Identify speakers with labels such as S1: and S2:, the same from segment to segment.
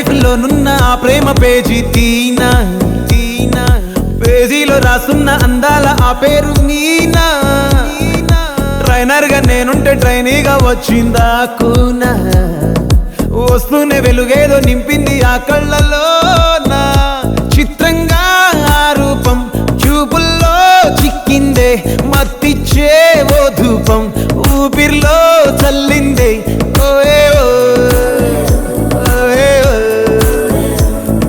S1: Life లోనున్న ఆ ప్రేమ page తీనా పేజీలో రాసున్న అందాల ఆ పేరు మీనా ట్రైనర్ గా నేనుంటే ట్రైనీగా వచ్చిందా కూనా వస్తూనే వెలుగేదో నింపింది ఆ కళ్ళలో నా చిత్రంగా ఆ రూపం చూపుల్లో చిక్కిందే మత్తిచ్చే ఓ ధూపం ఊపిరిలో చల్లిందే ఓయే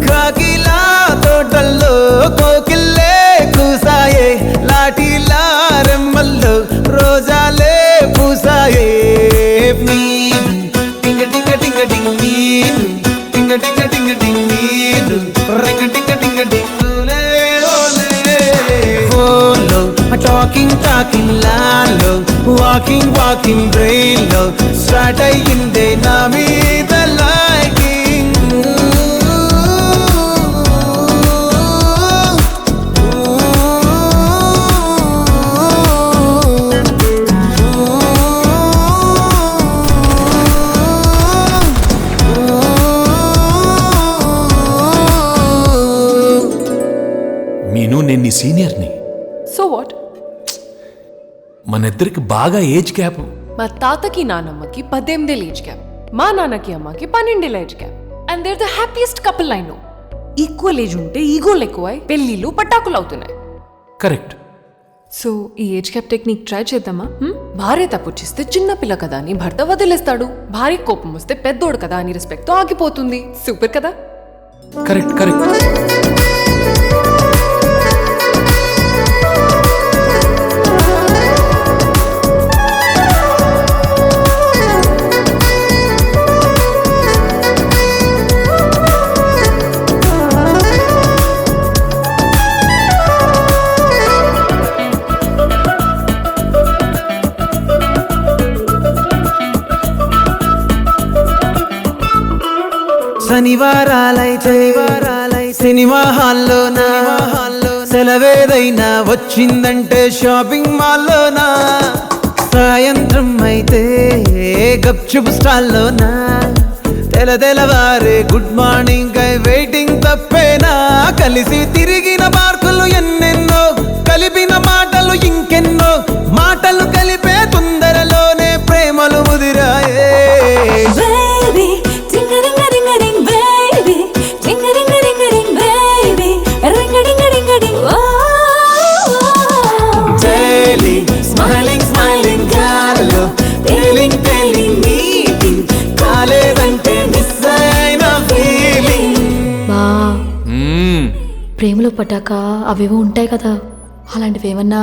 S1: కాకిలా తోటల్లో కోకిల్లే కూసాయే లాఠీలా రెమ్మల్లో రోజాలే పూసాయే టింగ టింగ టింగ టింగ్ నీరు టింగ టింగ టింగ టింగ్ నీరు రింగ టింగ టింగ టింగులే ఓలే ఫోన్లో టాకింగ్ లాలో వాకింగ్ బ్రెయిన్లో స్టార్ట్ అయ్యిందే నా మీద లైకింగ్
S2: మీను నేను నీ సీనియర్ని.
S3: So what?
S2: మన ఇద్దరికి బాగా ఏజ్ గ్యాప్.
S3: మా తాతకి నానమ్మకి 18 ఏజ్ గ్యాప్, మా నాన్నకి అమ్మకి 12 age gap. And they're the happiest couple I know. Equal age ఉంటే ఈగోలు ఎక్కువై పెళ్లిళ్ళు పటాకులు అవుతున్నాయి.
S2: కరెక్ట్.
S3: సో ఈ ఏజ్ గ్యాప్ టెక్నిక్ ట్రై చేద్దామా? భార్య తప్పు చేస్తే చిన్న పిల్ల కదా అని భర్త వదిలేస్తాడు. భార్య కోపం వస్తే పెద్దోడు కదా అని రెస్పెక్ట్ తో ఆగిపోతుంది. సూపర్ కదా?
S2: Correct correct.
S1: శనివారాలై సినిమా హాల్లోనా సెలవేదైనా వచ్చిందంటే షాపింగ్ మాల్లోనా సాయంత్రం అయితే గప్చుప్ స్టాల్లోనా తెలవారే గుడ్ మార్నింగ్ ఐ వెయిటింగ్ తప్పేనా కలిసి తిరిగిన పార్కులు ఎన్నెన్నో కలిపిన మాటలు ఇంకెన్నో మాటలు కలిపే తొందరలోనే ప్రేమలు ముదిరాయే
S4: ప్రేమలో పడ్డాక అవేవో ఉంటాయి కదా, అలాంటివి ఏమన్నా?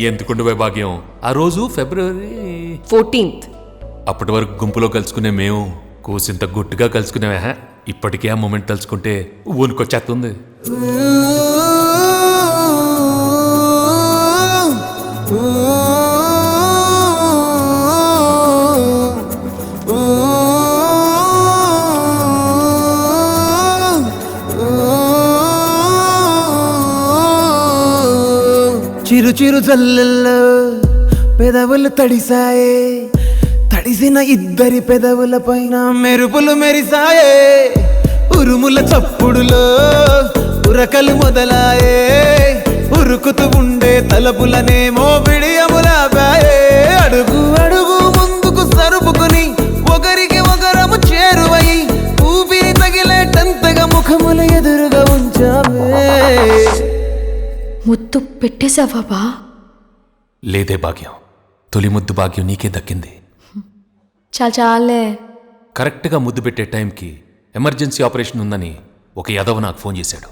S2: ఎందుకుండే భాగ్యం, ఆ రోజు February
S3: 14th.
S2: అప్పటి వరకు గుంపులో కలుసుకునే మేము కూసింత గుట్టుగా కలుసుకునేవా. ఇప్పటికే ఆ మూమెంట్ తలుచుకుంటే ఊనుకొచ్చేస్తుంది.
S1: చిరు జల్లెల్లో పెదవులు తడిసాయే తడిసిన ఇద్దరి పెదవుల పైన మెరుపులు మెరిసాయే ఉరుముల చప్పుడులో ఉరకలు మొదలాయే ఉరుకుతూ ఉండే తలపులనేమో బిడియములాపాయే అడుగు అడుగు ముందుకు సరుపుకుని ఒకరికి ఒకరము చేరువై ఊపిరి తగిలేటంతగా ముఖముల ఎదురుగా ఉంచావే.
S4: ముద్దు పెట్టేశావా బా?
S2: లేదే భాగ్యం, తొలి ముద్దు భాగ్యం నీకే దక్కింది.
S4: చాలే.
S2: కరెక్ట్గా ముద్దు పెట్టే టైంకి ఎమర్జెన్సీ ఆపరేషన్ ఉందని ఒక యాదవ్ నాకు ఫోన్ చేశాడు.